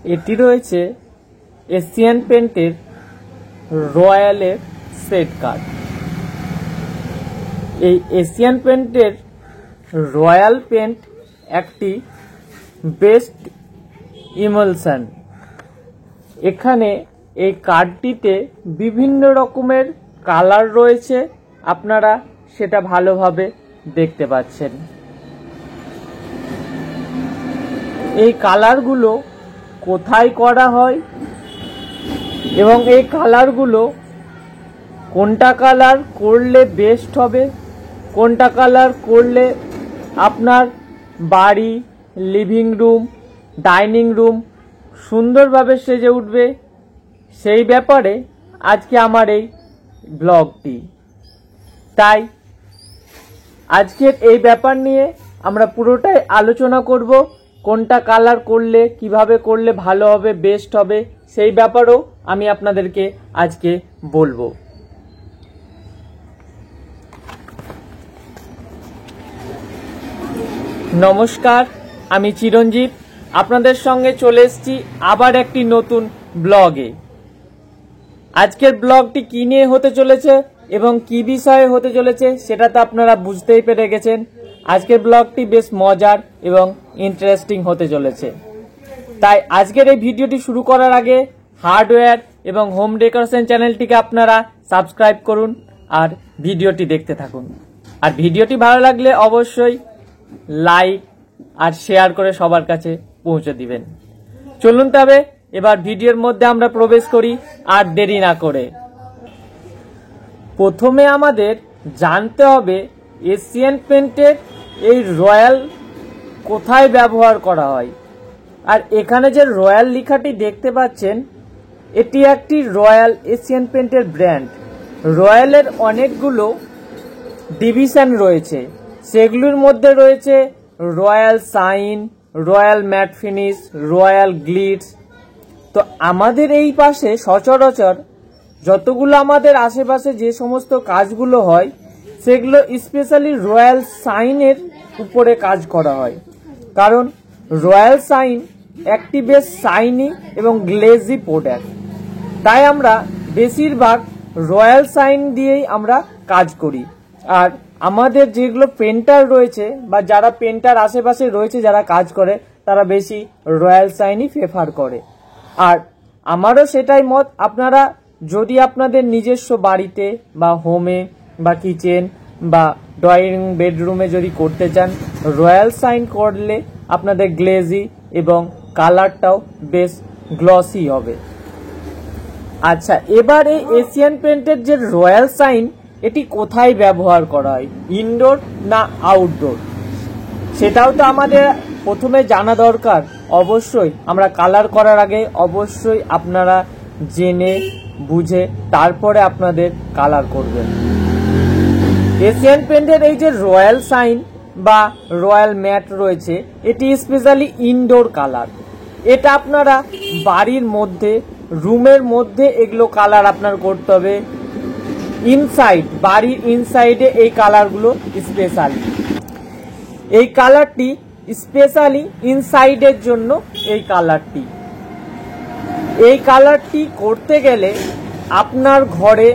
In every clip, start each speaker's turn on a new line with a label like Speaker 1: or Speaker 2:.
Speaker 1: এটি রয়েছে Asian পেন্টের রয়্যালের set card. এই এশিয়ান পেন্টের রয়্যাল পেন্ট একটি বেস্ট ইমালশন। এখানে এই কার্ডটিতে বিভিন্ন রকমের কালার রয়েছে, আপনারা সেটা ভালোভাবে দেখতে পাচ্ছেন। এই কালারগুলো কোথায় করা হয় এবং এই কালারগুলো কোনটা কালার করলে বেস্ট হবে, কোনটা কালার করলে আপনার বাড়ি, লিভিং রুম, ডাইনিং রুম সুন্দরভাবে সেজে উঠবে, সেই ব্যাপারে আজকে আমার এই ব্লগটি। তাই আজকের এই ব্যাপার নিয়ে আমরা পুরোটাই আলোচনা করব। কোনটা কালার করলে, কিভাবে করলে ভালো হবে, বেস্ট হবে, সেই ব্যাপারেও আমি আপনাদেরকে আজকে বলবো। নমস্কার, আমি চিরঞ্জিত, আপনাদের সঙ্গে চলে এসেছি আবার একটি নতুন ব্লগে। আজকের ব্লগটি কি নিয়ে হতে চলেছে এবং কি বিষয়ে হতে চলেছে সেটা তো আপনারা বুঝতেই পেরে গেছেন। আজকের ব্লগটি বেশ মজার এবং ইন্টারেস্টিং হতে চলেছে। তাই আজকের এই ভিডিওটি শুরু করার আগে হার্ডওয়্যার এবং হোম ডেকোরেশন চ্যানেলটিকে আপনারা সাবস্ক্রাইব করুন আর ভিডিওটি দেখতে থাকুন। আর ভিডিওটি ভালো লাগলে অবশ্যই লাইক আর শেয়ার করে সবার কাছে পৌঁছে দিবেন। চলুন তবে এবার ভিডিওর মধ্যে আমরা প্রবেশ করি আর দেরি না করে। প্রথমে আমাদের জানতে হবে এশিয়ান পেন্টের এই রয়্যাল কোথায় ব্যবহার করা হয়। আর এখানে যে রয়্যাল লেখাটি দেখতে পাচ্ছেন, এটি একটি রয়্যাল এশিয়ান পেন্টের ব্র্যান্ড। রয়্যালের অনেকগুলো ডিভিশন রয়েছে, সেগুলোর মধ্যে রয়েছে Royal Shine, Royal Matt finish, Royal Glitz. তো আমাদের এই পাশে সচরাচর যতগুলো আমাদের আশেপাশে যে সমস্ত কাজগুলো হয়, সেগুলো স্পেশালি রয়্যাল শাইনের উপরে কাজ করা হয়। কারণ রয়্যাল শাইন একটি বেশ শাইনি এবং গ্লেজি প্রোডাক্ট। তাই আমরা বেশিরভাগ রয়্যাল শাইন দিয়েই আমরা কাজ করি। আর আমাদের যেগুলো পেন্টার রয়েছে বা যারা পেন্টার আশেপাশে রয়েছে যারা কাজ করে, তারা বেশি রয়্যাল শাইনই প্রেফার করে। আর আমারও সেটাই মত। আপনারা যদি আপনাদের নিজস্ব বাড়িতে বা হোমে বা কিচেন বা ড্রয়িং বেডরুমে যদি করতে চান, রয়্যাল শাইন করলে আপনাদের গ্লেজি এবং কালারটাও বেশ গ্লসি হবে। আচ্ছা, এবার এই এশিয়ান পেন্টের যে রয়্যাল শাইন, এটি কোথায় ব্যবহার করা হয়, ইনডোর না আউটডোর, সেটাও তো আমাদের প্রথমে জানা দরকার। অবশ্যই আমরা কালার করার আগে অবশ্যই আপনারা জেনে বুঝে তারপরে আপনাদের কালার করবেন। এশিয়ান পেন্টের এই যে রয়্যাল শাইন বা রয়্যাল ম্যাট রয়েছে, এটি স্পেশালি ইনডোর কালার। এটা আপনারা বাড়ির মধ্যে, রুমের মধ্যে এগুলো কালার আপনার করতে হবে। ইনসাইড, বাড়ির ইনসাইডে এই কালারগুলো স্পেশালি, এই কালারটি স্পেশালি ইনসাইডের জন্য এই কালারটি করতে গেলে আপনার ঘরে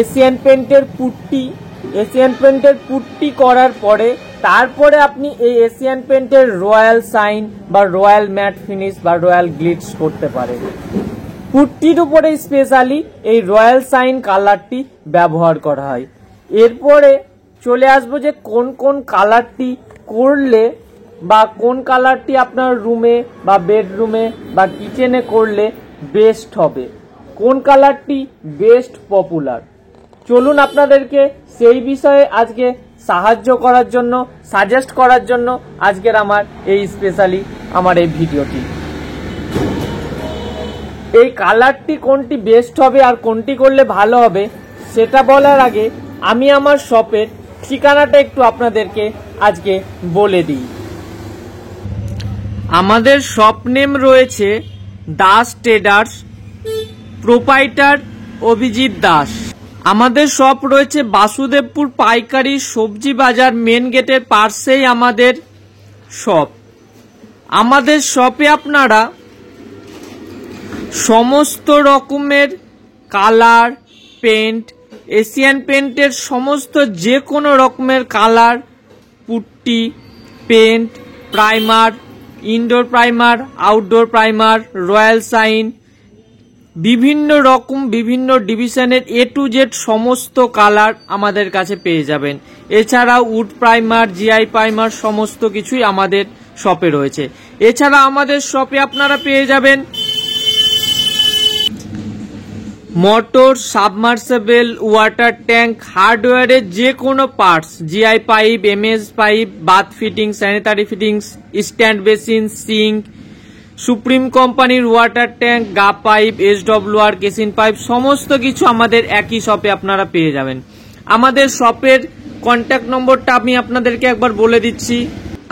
Speaker 1: এশিয়ান পেন্টের পুট্টি করার পরে তারপরে আপনি এই এশিয়ান পেন্টের রয়্যাল শাইন বা রয়্যাল ম্যাট ফিনিশ বা রয়্যাল গ্লিটস করতে পারেন। পুট্টির উপরে স্পেশালি এই রয়্যাল শাইন কালারটি ব্যবহার করা হয়। এরপরে চলে আসবো যে কোন কোন কালারটি করলে বা কোন কালারটি আপনার রুমে বা বেডরুমে বা কিচেনে করলে বেস্ট হবে, কোন কালারটি বেস্ট পপুলার। চলুন আপনাদেরকে সেই বিষয়ে আজকে সাহায্য করার জন্য, সাজেস্ট করার জন্য আজকের আমার এই স্পেশালি আমার এই ভিডিওটি। এই কালারটি কোনটি বেস্ট হবে আর কোনটি করলে ভালো হবে সেটা বলার আগে আমি আমার শপের ঠিকানাটা একটু আপনাদেরকে আজকে বলে দিই। আমাদের শপ নেম রয়েছে দাস ট্রেডার্স, প্রোপাইটার অভিজিৎ দাস। আমাদের শপ রয়েছে বাসুদেবপুর পাইকারি সবজি বাজার মেন গেটের পাশেই আমাদের শপ। আমাদের শপে আপনারা সমস্ত রকমের কালার পেন্ট, এশিয়ান পেন্টের সমস্ত যে কোনো রকমের colour, putty, paint, primer, indoor primer, outdoor primer, royal shine, বিভিন্ন রকম বিভিন্ন ডিভিশনের A to Z সমস্ত কালার আমাদের কাছে পেয়ে যাবেন। এছাড়াও উড প্রাইমার, জিআই প্রাইমার সমস্ত কিছুই আমাদের শপে রয়েছে। এছাড়া আমাদের শপে আপনারা পেয়ে যাবেন মোটর, সাবমার্সেবল, ওয়াটার ট্যাঙ্ক, হার্ডওয়্যারের যে কোনো parts, GI pipe, MS pipe, bath fitting, sanitary fittings, stand basin, sink, Supreme কোম্পানির ওয়াটার ট্যাঙ্ক, গা পাইপ, SWR, কেসিন পাইপ সমস্ত কিছু আমাদের একই শপে আপনারা পেয়ে যাবেন। আমাদের শপের কন্ট্যাক্ট নম্বরটা আমি আপনাদেরকে একবার বলে দিচ্ছি।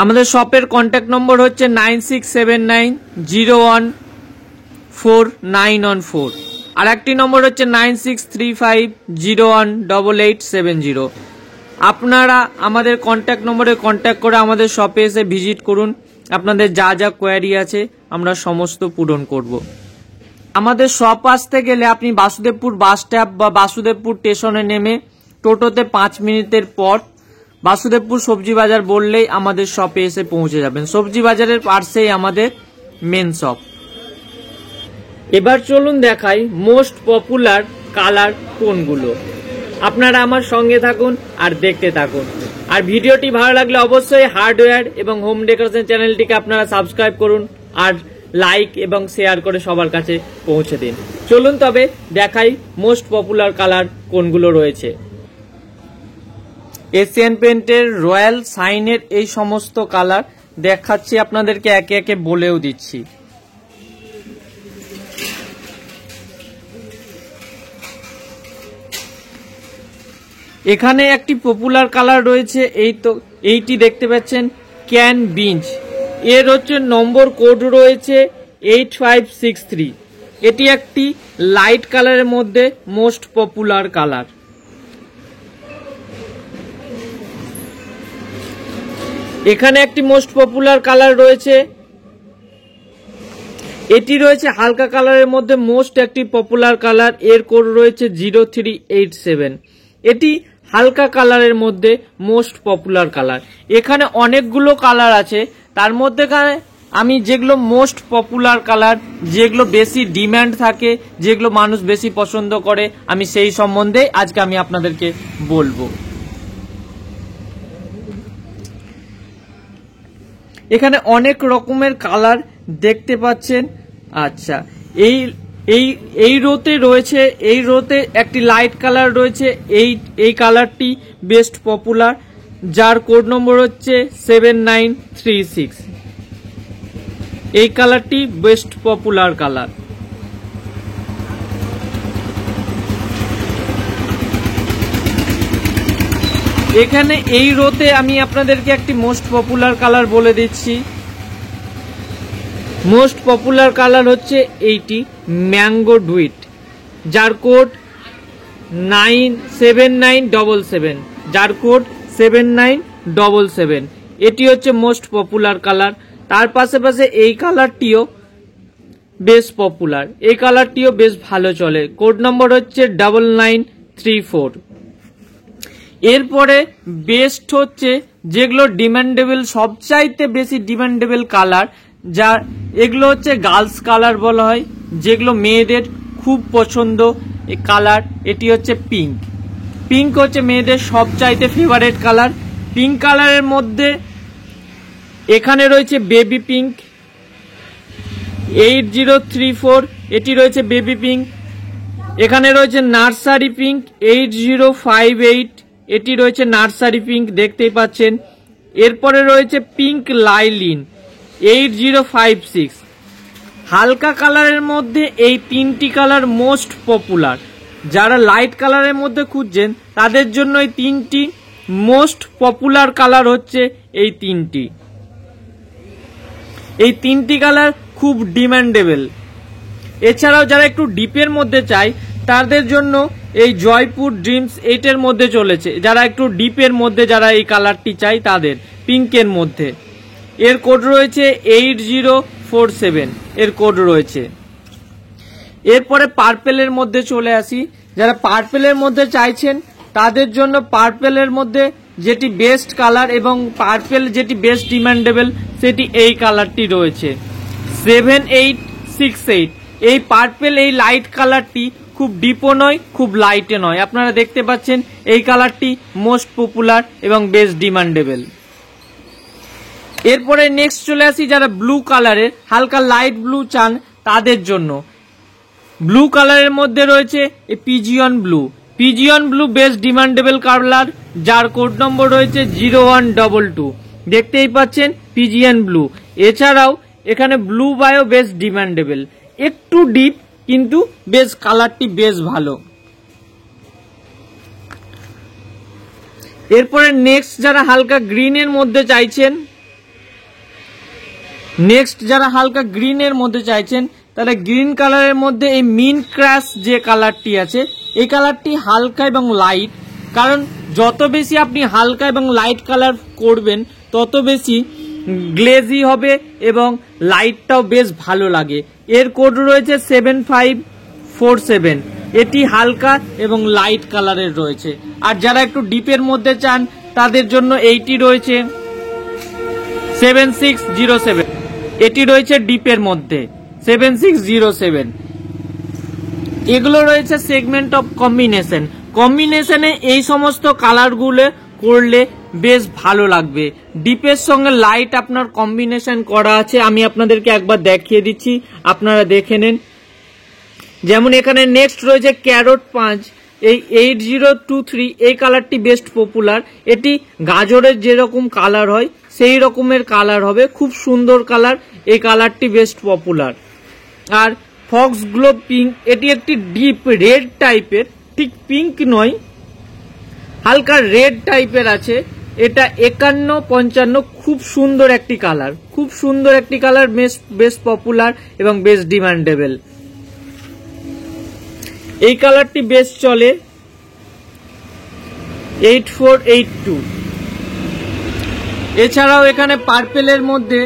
Speaker 1: আমাদের শপের কন্ট্যাক্ট নম্বর হচ্ছে 9679014914, আর একটি নম্বর হচ্ছে 9635018870। আপনারা আমাদের কন্ট্যাক্ট নম্বরে কন্ট্যাক্ট করে আমাদের শপে এসে ভিজিট করুন। আপনাদের যা যা কোয়ারি আছে আমরা সমস্ত পূরণ করব। আমাদের শপ আসতে গেলে আপনি বাসুদেবপুর বাস স্ট্যাপ বা বাসুদেবপুর স্টেশনে নেমে টোটোতে 5 মিনিটের পর বাসুদেবপুর সবজি বাজার বললেই আমাদের শপে এসে পৌঁছে যাবেন। সবজি বাজারের পাশেই আমাদের মেন শপ। এবার চলুন দেখাই মোস্ট পপুলার কালার কোনগুলো। আপনারা আমার সঙ্গে থাকুন আর দেখতে থাকুন। আর ভিডিওটি ভালো লাগলে অবশ্যই হার্ডওয়্যার এবং হোম ডেকোরেশন চ্যানেলটিকে আপনারা সাবস্ক্রাইব করুন আর লাইক এবং শেয়ার করে সবার কাছে পৌঁছে দিন। চলুন তবে দেখাই মোস্ট পপুলার কালার কোনগুলো রয়েছে। এশিয়ান পেন্টের, রয়্যাল সাইনের এই সমস্ত কালার দেখাচ্ছি আপনাদেরকে, একে একে বলেও দিচ্ছি। এখানে একটি পপুলার কালার রয়েছে, এইটি দেখতে পাচ্ছেন ক্যান বিঞ্চ। এর হচ্ছে নম্বর কোড রয়েছে 8563। এটি একটি লাইট কালারের মধ্যে মোস্ট পপুলার কালার। এখানে একটি মোস্ট পপুলার কালার রয়েছে, এটি রয়েছে হালকা কালারের মধ্যে মোস্ট একটি পপুলার কালার। এর কোড রয়েছে 0387। এটি হালকা কালারের মধ্যে মোস্ট পপুলার কালার। এখানে অনেকগুলো কালার আছে, তার মধ্যে আমি যেগুলো মোস্ট পপুলার কালার, যেগুলো বেশি ডিমান্ড থাকে, যেগুলো মানুষ বেশি পছন্দ করে, আমি সেই সম্বন্ধে আজকে আমি আপনাদেরকে বলবো। এখানে অনেক রকমের কালার দেখতে পাচ্ছেন। আচ্ছা, এই রোতে রয়েছে, এই রোতে একটি লাইট কালার রয়েছে, এই কালারটি বেস্ট পপুলার, যার কোড নম্বর হচ্ছে 7936। এই কালারটি বেস্ট পপুলার কালার। এখানে এই রোতে আমি আপনাদেরকে একটি মোস্ট পপুলার কালার বলে দিচ্ছি। মোস্ট পপুলার কালার হচ্ছে এইটি ম্যাঙ্গো ডুইট, যার কোড 7977, যার কোড 7977। এটি হচ্ছে মোস্ট পপুলার কালার। তার পাশে এই কালারটিও বেশ পপুলার, এই কালারটিও বেশ ভালো চলে, কোড নম্বর হচ্ছে 9934। এরপরে বেস্ট হচ্ছে যেগুলো ডিমান্ডেবল, সবচাইতে বেশি ডিমান্ডেবল কালার, যা এগুলো হচ্ছে গার্লস কালার বলা হয়, যেগুলো মেয়েদের খুব পছন্দ কালার। এটি হচ্ছে পিঙ্ক। পিঙ্ক হচ্ছে মেয়েদের সবচাইতে ফেভারিট কালার। পিঙ্ক কালারের মধ্যে এখানে রয়েছে বেবি পিঙ্ক 8034, এটি রয়েছে বেবি পিঙ্ক। এখানে রয়েছে নার্সারি পিঙ্ক 8058, এটি রয়েছে নার্সারি পিঙ্ক, দেখতেই পাচ্ছেন। এরপরে রয়েছে পিঙ্ক লাইলিন 8056। হালকা কালারের মধ্যে এই তিনটি কালার মোস্ট পপুলার। যারা লাইট কালারের মধ্যে খুঁজছেন তাদের জন্য এই তিনটি মোস্ট পপুলার কালার হচ্ছে এই তিনটি। এই তিনটি কালার খুব ডিমান্ডেবল। এছাড়াও যারা একটু ডিপের মধ্যে চায় তাদের জন্য এই জয়পুর ড্রিমস 8-এর মধ্যে চলেছে। যারা একটু ডিপের মধ্যে যারা এই কালারটি চাই তাদের পিঙ্কের মধ্যে। এর কোড রয়েছে 8047, এর কোড রয়েছে। এরপরে পার্পেলের মধ্যে চলে আসি। যারা পার্পেলের মধ্যে চাইছেন তাদের জন্য পার্পেলের মধ্যে যেটি বেস্ট কালার এবং পার্পেল যেটি বেস্ট ডিমান্ডেবল সেটি এই কালারটি রয়েছে 7868। এই পার্পেল এই লাইট কালারটি খুব ডিপও নয় খুব লাইটে নয়, আপনারা দেখতে পাচ্ছেন এই কালারটি মোস্ট পপুলার এবং বেস্ট ডিমান্ডেবল। এরপরে নেক্সট চলে আসি যারা ব্লু কালারের হালকা লাইট ব্লু চান তাদের জন্য। ব্লু কালারের মধ্যে রয়েছে এই pigeon blue. Pigeon blue best demandable colour, যার কোড নম্বর রয়েছে 0122। দেখতেই পাচ্ছেন পিজিয়ন ব্লু। এছাড়াও এখানে ব্লু বায়ো বেস্ট ডিমান্ডেবল, একটু ডিপ কিন্তু বেশ কালারটি বেশ ভালো। এরপরে নেক্সট যারা হালকা গ্রিনের মধ্যে চাইছেন তাহলে গ্রিন কালারের মধ্যে এই মিন ক্রাশ যে কালারটি আছে এই কালারটি হালকা এবং লাইট, কারণ যত বেশি আপনি হালকা এবং লাইট কালার করবেন তত বেশি গ্লেজি হবে এবং লাইটটাও বেশ ভালো লাগে। এর কোড রয়েছে 7547। এটি হালকা এবং লাইট কালারের রয়েছে। আর যারা একটু ডিপের মধ্যে চান তাদের জন্য এইটি রয়েছে 7607। এটি রয়েছে ডিপের মধ্যে 7607। এগুলো রয়েছে সেগমেন্ট অফ কম্বিনেশনে এই সমস্ত কালারগুলো করলে বেশ ভালো লাগবে। ডিপের সঙ্গে লাইট আপনার কম্বিনেশন করা আছে, আমি আপনাদেরকে একবার দেখিয়ে দিচ্ছি, আপনারা দেখে নেন। যেমন এখানে নেক্সট রয়েছে ক্যারট 5, এই 8023। এই কালারটি বেস্ট পপুলার। এটি গাজরের যেরকম কালার হয় সেই রকমের কালার হবে, খুব সুন্দর কালার। এই কালারটি বেস্ট পপুলার। আর ফক্স গ্লো পিঙ্ক, এটি একটি ডিপ রেড টাইপের, ঠিক পিঙ্ক নয়, হালকা রেড টাইপের আছে। এটা 5155, খুব সুন্দর একটি কালার, বেশ পপুলার এবং বেশ ডিমান্ডেবল। এই কালারটি বেশ চলে 8482। এছাড়াও এখানে পার্পেলের মধ্যে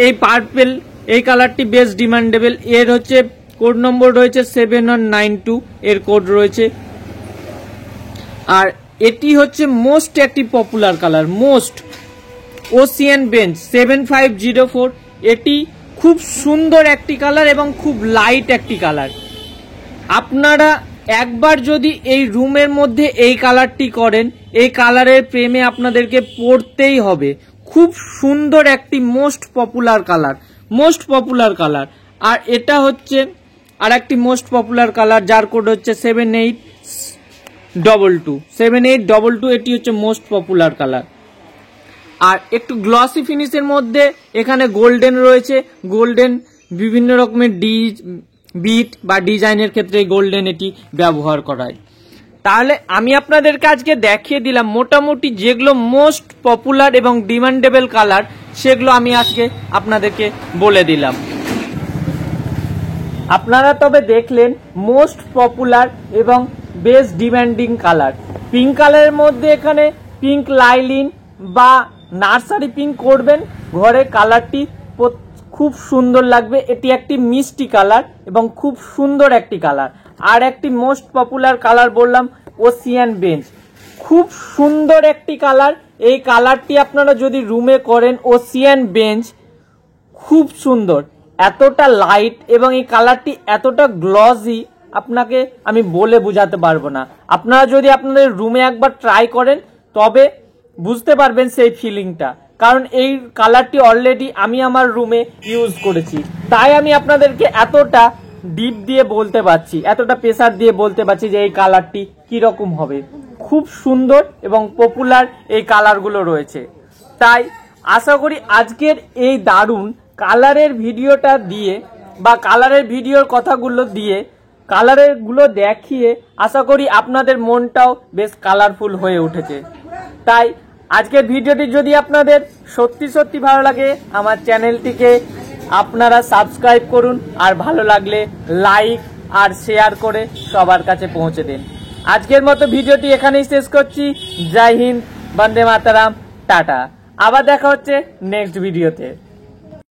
Speaker 1: এই পার্পেল এই কালারটি বেশ ডিমান্ডেবল। এর হচ্ছে কোড নম্বর রয়েছে 7192, এর কোড রয়েছে। আর এটি হচ্ছে মোস্ট একটি popular colour, most ocean bench 7504। এটি খুব সুন্দর একটি কালার এবং খুব লাইট একটি কালার। আপনারা একবার যদি এই রুমের মধ্যে এই কালারটি করেন, এই কালারের প্রেমে আপনাদেরকে পড়তেই হবে। খুব সুন্দর একটি মোস্ট পপুলার কালার। আর এটা হচ্ছে আর একটি মোস্ট পপুলার কালার, যার কোড হচ্ছে 7822। এটি হচ্ছে মোস্ট পপুলার কালার। আর একটু গ্লসি ফিনিশের মধ্যে এখানে গোল্ডেন রয়েছে। গোল্ডেন বিভিন্ন রকমের বিট বা ডিজাইনের ক্ষেত্রে গোল্ডেন এটি ব্যবহার করা হয়। তাহলে আমি আপনাদেরকে আজকে দেখিয়ে দিলাম মোটামুটি যেগুলো মোস্ট পপুলার এবং ডিমান্ডেবল কালার, সেগুলো আমি আজকে আপনাদেরকে বলে দিলাম। আপনারা তবে দেখলেন মোস্ট পপুলার এবং বেস্ট ডিমান্ডিং কালার। পিঙ্ক কালারের মধ্যে এখানে পিঙ্ক লাইলিন বা নার্সারি পিঙ্ক করবেন, ঘরে কালারটি খুব সুন্দর লাগবে। এটি একটি মিষ্টি কালার এবং খুব সুন্দর একটি কালার। আর একটি মোস্ট পপুলার কালার বললাম ওসিয়ান বেঞ্চ, খুব সুন্দর একটি কালার। এই কালারটি আপনারা যদি রুমে করেন, ওসিয়ান বেঞ্চ খুব সুন্দর, এতটা লাইট এবং এই কালারটি এতটা গ্লসি, আপনাকে আমি বলে বোঝাতে পারবো না। আপনারা যদি আপনাদের রুমে একবার ট্রাই করেন তবে বুঝতে পারবেন সেই ফিলিংটা, কারণ এই কালারটি অলরেডি আমি আমার রুমে ইউজ করেছি। তাই আমি আপনাদেরকে এতটা ডিপ দিয়ে বলতে পারছি, এতটা প্রেসার দিয়ে বলতে পারছি যে এই কালারটি কিরকম হবে। খুব সুন্দর এবং পপুলার এই কালারগুলো রয়েছে। তাই আশা করি আজকের এই দারুণ কালারের ভিডিওটা দিয়ে বা কালারের ভিডিওর কথাগুলো দিয়ে কালারেরগুলো দেখিয়ে আশা করি আপনাদের মনটাও বেশ কালারফুল হয়ে উঠেছে। তাই আজকের ভিডিওটি যদি আপনাদের সত্যি ভালো লাগে, আমার চ্যানেলটিকে আপনারা সাবস্ক্রাইব করুন, আর ভালো লাগলে লাইক আর শেয়ার করে সবার কাছে পৌঁছে দিন। আজকের মতো ভিডিওটি এখানেই শেষ করছি। জয় হিন্দ, বন্দে মাতারাম, টাটা। আবার দেখা হচ্ছে নেক্সট ভিডিওতে।